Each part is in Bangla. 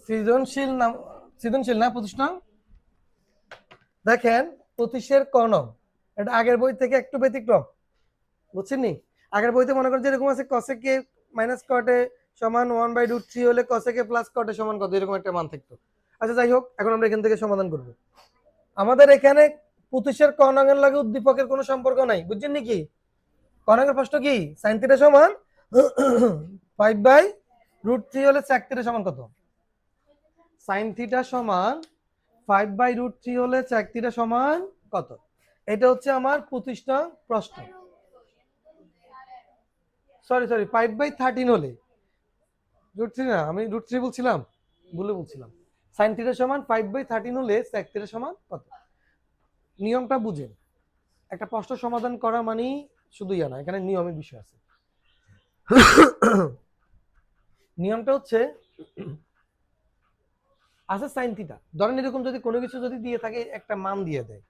সৃজনশীল নাম, সৃজনশীল না 25 নং। দেখেন 25-এর ক নং, এটা আগের বই থেকে একটু ব্যতিক্রম, বুঝছেন নি? আগের বইতে মনে করেন যেরকম আছে cosec a minus cot a সমান 1/√3 হলে cosec a plus cot a সমান কত, এরকম একটা মান থাকতো। আচ্ছা যাই হোক, এখন আমরা এখান থেকে সমাধান করব। আমাদের এখানে 25-এর ক নং এর লাগে উদ্দীপকের কোনো সম্পর্ক নাই, বুঝছেন নি? কি ক নং এর প্রশ্ন কি, sin θ সমান 5/√3 হলে sec θ সমান কত? sin θ সমান 5/√3 হলে sec θ সমান কত? এটা হচ্ছে আমার 25 নং প্রশ্ন। সরি 5/13 হলে, √3 না, আমি √3 বলছিলাম, ভুলে বলছিলাম। sin θ সমান 5/13 হলে sec θ সমান কত? নিয়মটা বুঝেন, একটা প্রশ্ন সমাধান করা মানেই শুধু ইয়া না, এখানে নিয়মের বিষয় আছে। নিয়মটা হচ্ছে আচ্ছা sin θ, ধরেন এরকম যদি কোনো কিছু যদি দিয়ে থাকে একটা মান দিয়ে দেয়,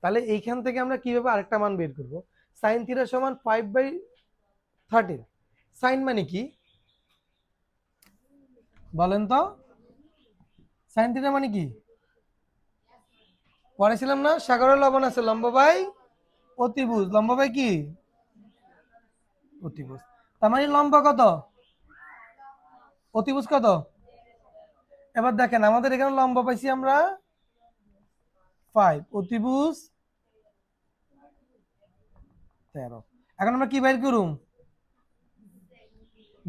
তাহলে এইখান থেকে আমরা কিভাবে আরেকটা মান বের করব? sin θ সমান 5/13, sin মানে কি বলেন তো? sin θ মানে কি পড়েছিলাম না? সাগরের লবণ আছে লম্ব বাই অতিভুজ, লম্ব বাই কি অতিভুজ। তার মানে লম্ব কত, অতিভুজ কত? এবার দেখেন আমাদের এখানে লম্ব পাইছি আমরা 5, অতিভুজ 13। এখন আমরা কি বাইর করুম?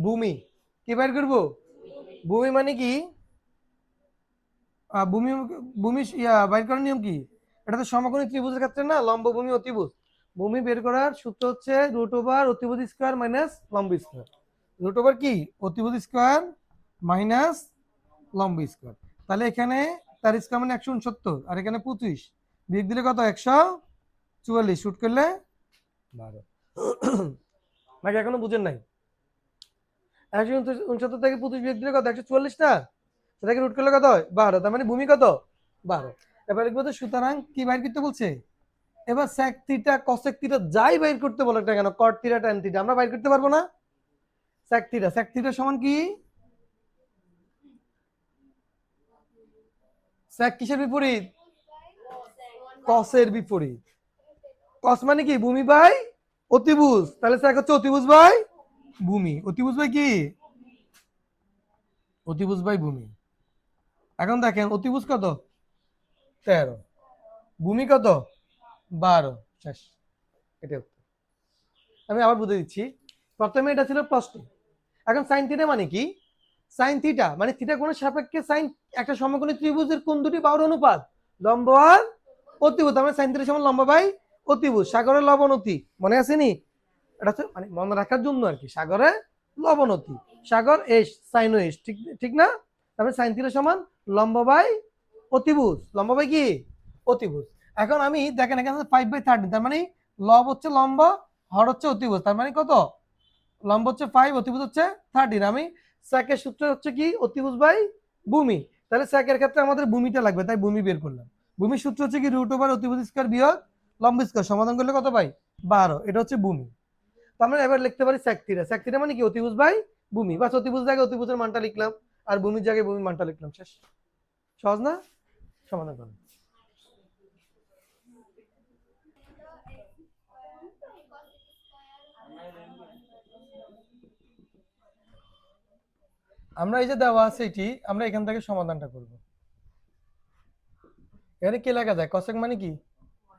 ভূমি। কি বাইর করব? ভূমি মানে কি? ভূমি, ভূমি বাইর করার নিয়ম কি? এটা তো সমকোণী ত্রিভুজের ক্ষেত্রে না, লম্ব ভূমি অতিভুজ। ভূমি বের করার সূত্র হচ্ছে √ অতিভুজ স্কয়ার মাইনাস লম্ব স্কয়ার। √ কি? অতিভুজ স্কয়ার মাইনাস লম্ব স্কয়ার। তাহলে এখানে তার স্কয়ার মানে 169, আর এখানে 25, বিয়োগ দিলে কত? 144, শুট করলে 12। নাকি এখনো বুঝেন নাই? 169 থেকে 25 বিয়োগ দিলে কত? 144 না, সেটাকে রুট করলে কত হয়? 12। তার মানে ভূমি কত? 12। এবার লিখবো তো সুতরাং কি বাইর করতে বলছে? এবার sec θ cosec θ যাই বাইর করতে বলে না কেন, cot θ tan θ আমরা বাইর করতে পারবো না? sec θ সমান কি? sec কিসের বিপরীত? cos এর বিপরীত। cos মানে কি? ভূমি বাই অতিভুজ, তাহলে sec হচ্ছে অতিভুজ বাই ভূমি। অতিভুজ বাই কি? অতিভুজ বাই ভূমি। এখন দেখেন অতিভুজ কত? 13, ভূমি কত? 12, শেষ। এটা আমি আবার বুঝে দিচ্ছি। প্রথমে এটা ছিল প্রশ্ন। এখন sin θ মানে কি? sin θ মানে থিটা কোণের সাপেক্ষে sin একটা সমকোণী ত্রিভুজের কোণ দুটি বাহুর অনুপাত, লম্ব আর অতিভুজ। আমরা sin θ সমান লম্ব বাই অতিভুজ। সাগরের লবণতি মনে আছে নি? এটা হচ্ছে মানে মনে রাখার জন্য আর কি, সাগরে লবণতি, সাগর এস সাইন এস, ঠিক ঠিক না? তারপরে sin θ সমান লম্ব বাই অতিভুজ, লম্ব বাই কি অতিভুজ। এখন আমি দেখেন এখানে 5/13, তার মানে লব হচ্ছে লম্ব, হর হচ্ছে অতিভুজ, তার মানে কত? লম্ব হচ্ছে 5, অতিভুজ হচ্ছে 13। আমি স্যাকের সূত্র হচ্ছে কি? অতিভুজ বাই ভূমি। তাহলে স্যাকের ক্ষেত্রে আমাদের ভূমিটা লাগবে, তাই ভূমি বের করলাম। ভূমির সূত্র হচ্ছে কি? √ অতিভুজ স্কয়ার বিয়োগ লম্ব স্কয়ার, সমাধান করলে কত পাই? 12। এটা হচ্ছে ভূমি। তো আমরা এবার লিখতে পারি sec θ। sec θ মানে কি? অতিভুজ বাই ভূমি। বাস অতিভুজ জায়গায় অতিভুজের মানটা লিখলাম, আর ভূমির জায়গায় ভূমির মানটা লিখলাম, শেষ। সহজ না? সমাধান করুন। আমরা এই যে দেওয়া আছে এটি, আমরা এখান থেকে সমাধানটা করব। এখানে কি লেখা যায়? cosec মানে কি?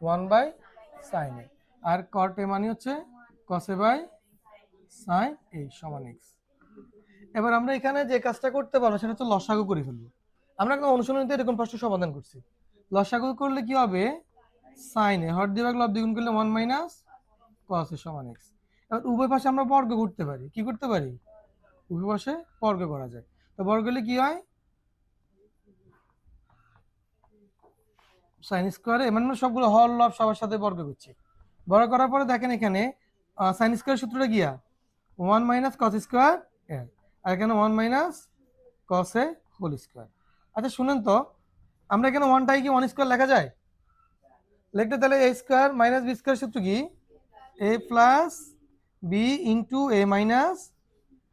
1/sin a, R cot a মানে হচ্ছে cos a by sin a সমান x। এবার আমরা এখানে যে কাজটা করতে পারবো সেটা হচ্ছে লসাগু করে ফেলবো। আমরা একটা অনুশীলনীতে এরকম প্রশ্ন সমাধান করছি। লসাগু করলে কি হবে? sin a হর দিয়ে ভাগ লব দ্বিগুণ করলে 1 মাইনাস cos a সমান x। এবার উভয় পাশে আমরা বর্গ করতে পারি। কি করতে পারি? উভয় পাশে বর্গ করা যায়। তো বর্গ করলে কি হয়? sin স্কয়ার এ, মানে সবগুলো হর লব সবার সাথে বর্গ করছি। বর্গ করার পরে দেখেন এখানে sin স্কয়ার সূত্রটা গিয়া 1 মাইনাস cos স্কয়ার a, আর এখানে 1 minus cos a whole square. আচ্ছা শুনেন তো, আমরা এখানে 1টাই কি 1 স্কয়ার লেখা যায়? লিখতে তাহলে a square minus b square সূত্র কি? a plus b into a minus,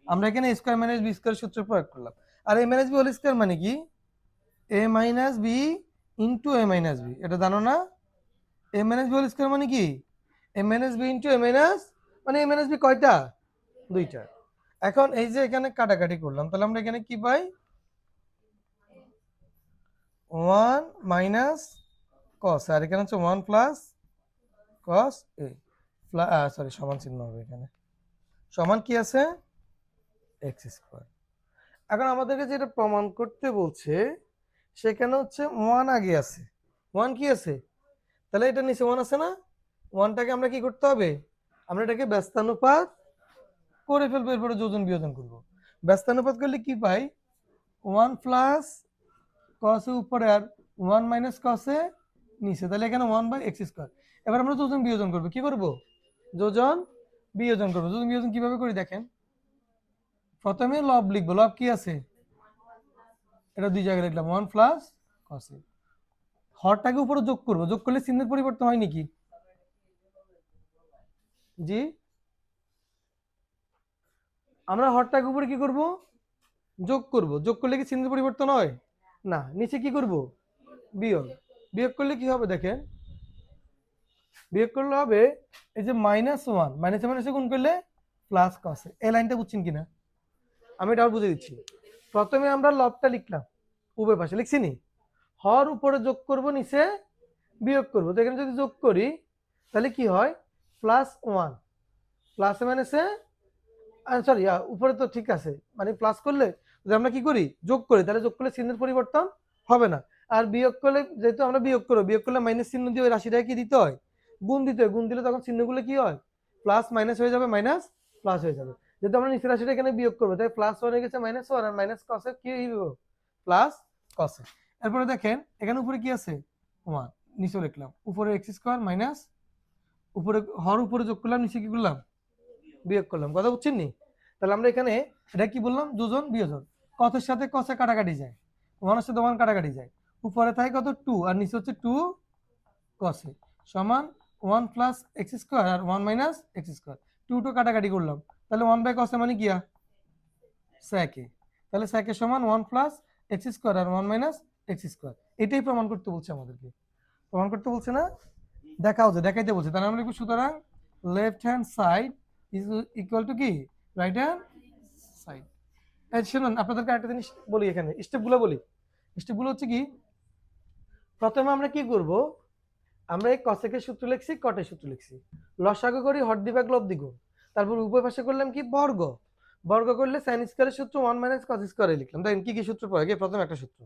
আমরা এখানে a square minus b square সূত্র প্রয়োগ করলাম। আর a minus B whole square মানে কি a minus B into a minus B, এটা জানো না? a minus B whole square মানে কি a minus B into a minus, মানে a মাইনাস বি কয়টা? দুইটা। এখন এই যে এখানে কাটাকাটি করলাম, তাহলে আমরা এখানে কি পাই? 1 মাইনাস cos, আর এখানে হচ্ছে 1 প্লাস cos a, সরি সমান চিহ্ন হবে এখানে, সমান কি আছে? x square. এখন আমাদেরকে যেটা প্রমাণ করতে বলছে সেখানে হচ্ছে 1 আগে আছে, 1 কি আছে? তাহলে এটা নিচে 1 আছে না? 1টাকে আমরা কি করতে হবে? আমরা এটাকে ব্যস্তানুপাত করে ফেলবো, এরপরে যোজন বিয়োজন করব। ব্যস্তানুপাত করলে কি পাই? 1 প্লাস cos এর উপরে আর 1 মাইনাস cos এ নিচে, তাহলে এখানে 1/x স্কয়ার। এবার আমরা যোজন বিয়োজন করব, কি করব? যোজন বিয়োজন করব। যোজন বিয়োজন কিভাবে করি দেখেন, প্রথমে লব লিখবো, লব কি আছে? এটা দুই জায়গায় লিখলাম 1 প্লাস cos এ, হরটাকে উপরে যোগ করব, যোগ করলে চিহ্নের পরিবর্তন হয় নাকি? জি, আমরা হরটাকে উপরে কি করব? যোগ করব, যোগ করলে কি চিহ্নের পরিবর্তন হয় না? নিচে কি করব? বিয়োগ। বিয়োগ করলে কি হবে দেখেন, বিয়োগ করলে হবে এই যে -1, মাইনাসে মাইনাসে গুণ করলে প্লাস cos এ। এই লাইনটা বুঝছেন কিনা? আমি এটা বুঝিয়ে দিচ্ছি। প্রথমে আমরা লবটা লিখলাম, উভয় পাশে লিখছি নি, হর উপরে যোগ করব, নিচে বিয়োগ করব। তো এখানে যদি যোগ করি তাহলে কি হয়? +1 প্লাসে মাইনাসে, সরি উপরে তো ঠিক আছে, মানে প্লাস করলে যদি আমরা কি করি যোগ করি, তাহলে যোগ করলে চিহ্নের পরিবর্তন হবে না। আর বিয়োগ করলে যেহেতু আমরা বিয়োগ করব, বিয়োগ করলে মাইনাস চিহ্ন দিয়ে ওই রাশিটাকে কি দিতে হয়? গুণ দিতে হয়। গুণ দিলে তখন চিহ্নগুলো কি হয়? প্লাস মাইনাস হয়ে যাবে, মাইনাস প্লাস হয়ে যাবে। যেহেতু আমরা নিচের রাশিটা এখানে বিয়োগ করবো, তাই +1 হয়ে গেছে -1, আর মাইনাস cos এ কি হইব? প্লাস cos এ। এরপরে দেখেন এখানে উপরে কি আছে? 1, নিচে লিখলাম উপরে x স্কয়ার মাইনাস, উপরে হর উপরে যোগ করলাম, নিচে কি করলাম? বিয়োগ করলাম। কথা বুঝছেন নি? তাহলে আমরা এখানে এটা কি বললাম? যোজন বিয়োজন। cos এর সাথে cos এ কাটাকাটি যায়, 1 এর সাথে 1 কাটাকাটি যায়, উপরে থাকে কত? 2, আর নিচে হচ্ছে 2 cos এ সমান 1 প্লাস x স্কয়ার আর 1 মাইনাস x স্কয়ার। 2 কাটাকাটি করলাম, তাহলে 1/cos এ মানে কি? sec এ। তাহলে sec এ সমান 1 প্লাস x স্কয়ার আর 1 মাইনাস x স্কয়ার। এটাই প্রমাণ করতে বলছে আমাদেরকে। প্রমাণ করতে বলছে না? দেখাও যে, দেখাইতে বলছে। তাহলে আমরা লিখব সুতরাং left hand side is equal to কি? Right hand side. এই শুনুন, আপনাদেরকে একটা জিনিস বলি, এখানে স্টেপগুলো বলি। স্টেপগুলো হচ্ছে কি, প্রথমে আমরা কি করব? আমরা এই কসেকের সূত্র লিখছি, কটের সূত্র লিখছি, লসাগু করি হর দিভাগ লব দ্বিগুণ, তারপর উভয় পাশে করলাম কি? বর্গ। বর্গ করলে সাইন স্কয়ারের সূত্র 1 মাইনাস cos স্কয়ারে লিখলাম। দেখেন কি কি সূত্র পড়ে গিয়ে, প্রথম একটা সূত্র,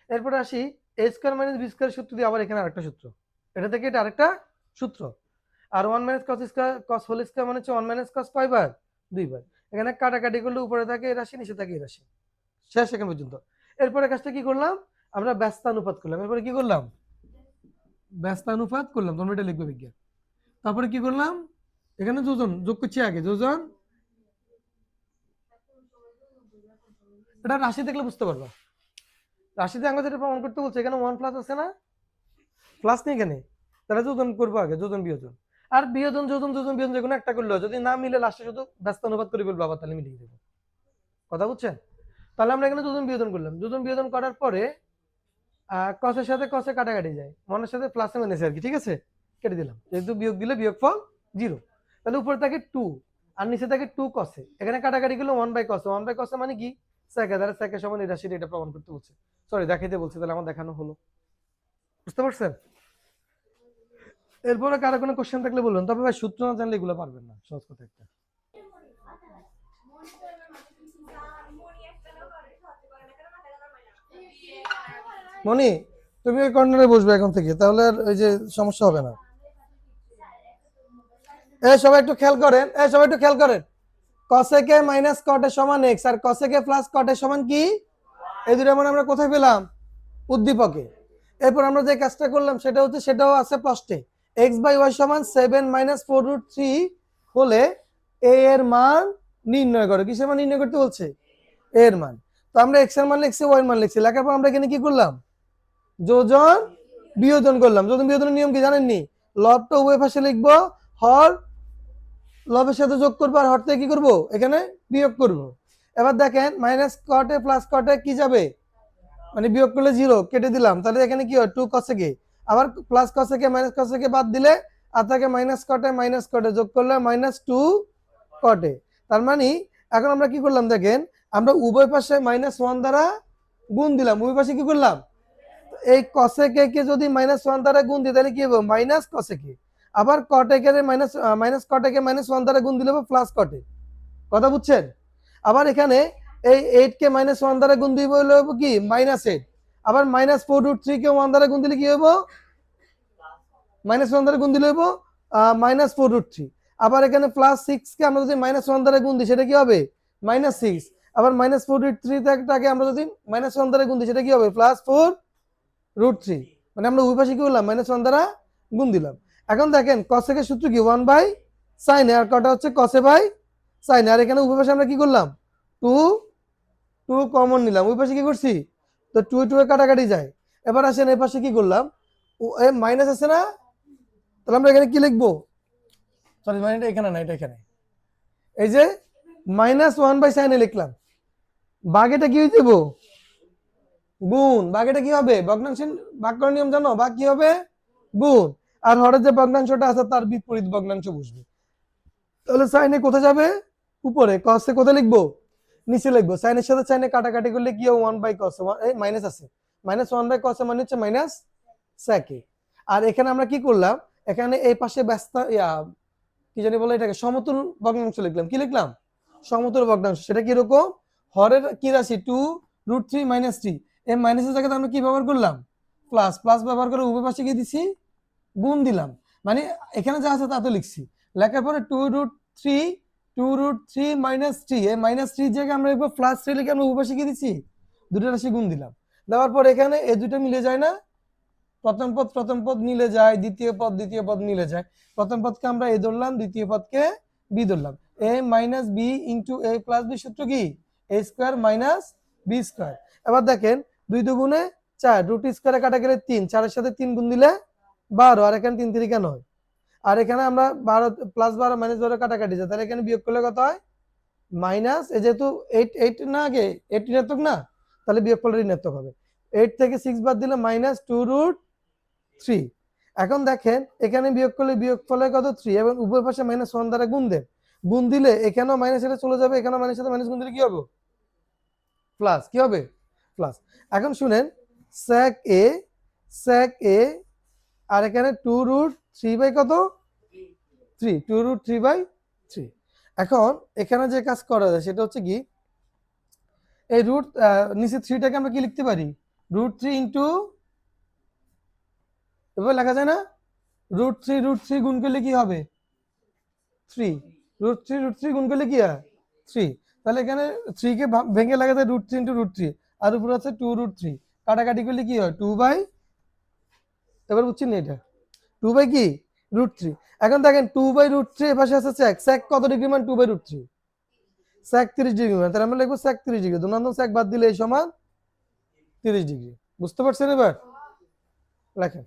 এরপর আসি a স্কয়ার মাইনাস b স্কয়ারের সূত্র দিয়ে আবার এখানে আরেকটা সূত্র, এটা থেকে এটা আরেকটা সূত্র, আর 1 minus cos square, cos whole square মানে হচ্ছে 1 মাইনাস cos কয়বার? দুইবার। এখানে কাটাকাটি করলে উপরে থাকে এই রাশি, নিচে থাকে এই রাশি, শেষ এখান পর্যন্ত। এরপরে কাজটা কি করলাম? আমরা ব্যস্তানুপাত করলাম। এরপরে কি করলাম? ব্যস্তানুপাত করলাম, তোমরা এটা লিখবে বিজ্ঞান। তারপরে কি করলাম? এখানে যোজন যোগ করছি, আগে যোজন, এটা রাশি দেখলে বুঝতে পারবা। রাশিতে আমরা যেটা প্রমাণ করতে বলছে, এখানে 1 প্লাস আছে না? প্লাস নেই এখানে, তাহলে যোজন করবো আগে, যোজন বিয়োজন। আর বিয়োজন যোজন যোজন বিয়োজন যে কোনো একটা করলে যদি না মিলে লাস্টে শুধু ব্যস্তানুপাত করে ফেলবো আবার, তাহলে মিলিয়ে দেবো। কথা বুঝছেন? তাহলে আমরা এখানে যোজন বিয়োজন করলাম। যোজন বিয়োজন করার পরে কসের সাথে কসে কাটাকাটি যায়, মনের সাথে প্লাসে মাইনাসে আর কি, ঠিক আছে, কেটে দিলাম। যেহেতু বিয়োগ দিলে বিয়োগফল 0, তাহলে উপরে থাকে 2 আর নিচে থাকে 2 cos এ। এখানে কাটাকাটি করলে 1/cos, 1/cos মানে কি? sec এ। তাহলে sec এর সমান এই রাশিটা, এটা প্রমাণ করতে বলছে, সরি দেখাইতে বলছে, তাহলে আমার দেখানো হলো। বুঝতে পারছেন? এরপরে কারো কোনো কোশ্চেন থাকলে বলবেন, তবে ভাই সূত্র না জানলে এগুলো পারবেন না, সহজ কথা একটা। মনি, তুমি ওই কর্নারে বসবে এখন থেকে, তাহলে আর ওই যে সমস্যা হবে না। সবাই একটু খেয়াল করেন, সবাই একটু খেয়াল করেন, কসেকে মাইনাস কট এর সমান x আর কসেকে প্লাস কট এর সমান কি? এই দুটো মানে আমরা কোথায় পেলাম? উদ্দীপকে। এরপর আমরা যে কাজটা করলাম সেটা হচ্ছে, সেটাও আছে প্রশ্নে, x/y সমান 7 মাইনাস 4√3 হলে a এর মান নির্ণয় করো। কিসের মান নির্ণয় করতে বলছে? a এর মান। তো আমরা x এর মান লিখছি, y এর মান লিখছি, লেখার পর আমরা এখানে কি করলাম? যোজন বিয়োজন করলাম। যোজন বিয়োজনের নিয়ম কি জানেননি? লবটা উভয় পাশে লিখবো, হর লবের সাথে যোগ করবো, আর হর থেকে কি করবো? এখানে বিয়োগ করবো। এবার দেখেন মাইনাস কটে প্লাস কটে কি যাবে, মানে বিয়োগ করলে 0 কেটে দিলাম, তাহলে এখানে কি হয় 2 কসেকে, আবার প্লাস কসেকে মাইনাস কসেকে বাদ দিলে আর থাকে মাইনাস কটে যোগ করলে -2 কটে। তার মানে এখন আমরা কি করলাম দেখেন, আমরা উভয় পাশে -1 দ্বারা গুণ দিলাম, উভয় পাশে কি করলাম, এই কসেকে কে যদি -1 দ্বারা গুণ দিই তাহলে কি হবে মাইনাস কসেকে, আবার কটেকে মাইনাস কটেকে -1 দ্বারা গুণ দিলে হবে প্লাস কটে। কথা বুঝছেন? আবার এখানে এই 8 কে -1 দ্বারা গুণ দিব হলে হবে কি -8, আবার -4√3 কে 1 দ্বারা গুণ দিলে কি হবে, -1 দ্বারা গুণ দিলে হবে -4√3, আবার এখানে +6 কে আমরা যদি -1 দ্বারা গুণ দিই সেটা কি হবে -6, আবার -4√3 টাকে আমরা যদি -1 দ্বারা গুণ দিই সেটা কি হবে +4√3, মানে আমরা উভয় পাশে কি করলাম -1 দ্বারা গুণ দিলাম। এখন দেখেন কসেকের সূত্র কি 1/sin, আর কটা হচ্ছে কসে বাই সাইন, আর এখানে উভয় পাশে আমরা কি করলাম 2 কমন নিলাম, ওই পাশে কি করছি তো 2 2 এ কাটাকাটি যায়। এবার আসেন এই পাশে কি করলাম, মাইনাস আছে না, তাহলে আমরা এখানে কি লিখবো, সরি মাইনাস এখানে না, এটা এখানে, এই যে -1/sin লিখলাম, ভাগেটা কি হয়ে যাব গুণ, ভাগেটা কি হবে ভগ্নাংশ, ভাগ করার নিয়ম জানো, ভাগ কি হবে গুণ, আর হরের যে ভগ্নাংশটা আছে তার বিপরীত ভগ্নাংশ বসবে, তাহলে সাইনে কোথায় যাবে উপরে, কসে কোথায় লিখবো নিচে লিখবো, সাইনের সাথে সাইনে কাটাকাটি করলে কি হবে 1/cos, এই মাইনাস আছে, -1/cos মানে হচ্ছে -sec, আর এখানে আমরা কি করলাম, এখানে এই পাশে ব্যস্ত কি জানি বলে এটাকে সমতুল ভগ্নাংশ লিখলাম, কি লিখলাম সমতুল ভগ্নাংশ, সেটা কি রকম, হরের কি রাশি 2√3 -3, এই মাইনাসের জায়গাতে আমরা কি ব্যবহার করলাম প্লাস, প্লাস ব্যবহার করে উভয় পাশে কি দিছি গুণ দিলাম, মানে এখানে যা আছে তা তো লিখছি, লেখার পরে 2√3 -3, এই -3 জায়গায় আমরা লিখবো +3 লিখে আমরা উভয় পাশে কি দিছি দুটো রাশি গুণ দিলাম, দেওয়ার পর এখানে এই দুটো মিলে যায় না, প্রথম পদ মিলে যায়, দ্বিতীয় পদ মিলে যায়, প্রথম পদকে আমরা এ ধরলাম, দ্বিতীয় পদকে বি ধরলাম, a - b * a + b সূত্র কি a² - b²। এবার দেখেন 2 দুগুণে 4, রুট স্কয়ারে কাটা গেলে 3, 4 এর সাথে 3 গুণ দিলে 12, আর এখানে 3 3 কেন হয়, আর এখানে আমরা 12 +12 -12 কাটাকাটি যায়, তাহলে এখানে বিয়োগ করলে কত হয় মাইনাস, এই যেহেতু 8 না আগে 8 ঋণাত্মক না, তাহলে বিয়োগ করলে ঋণাত্মক হবে, 8 থেকে 6 বাদ দিলে -2√3। এখন দেখেন এখানে বিয়োগ করলে বিয়োগ ফলে কত 3, এবং উভয় পাশে -1 দ্বারা গুণ দেন, গুণ দিলে এখানেও মাইনাস এটা চলে যাবে, এখানেও মাইনাস সাথে মাইনাস গুণ দিলে কি হবে প্লাস, কি হবে প্লাস। এখন শুনেন sec a আর এখানে 2√3 কত 3, 2√3/3। এখন এখানে যে কাজ করা যায় সেটা হচ্ছে কি, এই রুট নিচে 3টাকে আমরা কি লিখতে পারি √3 ইন্টু, এভাবে লেখা যায় না, √3 গুণ করলে কি হবে 3, √3 গুণ করলে কি হয় 3, তাহলে এখানে 3 কে ভেঙে লেখা যায় √3 ইন্টু √3, আর উপরে আছে 2√3, কাটাকাটি করলে কি হয় 2 বাই, এবার বুঝছেন না এটা 2 বাই কি √3। এখন দেখেন 2/√3 এর পাশে আছে sec, sec কত ডিগ্রি মান 2/√3, sec 30 ডিগ্রি মান, তাহলে আমরা লিখবো sec 30 ডিগ্রি, দুনান্তম sec বাদ দিলে এই সমান 30 ডিগ্রি, বুঝতে পারছেন এবার লেখেন।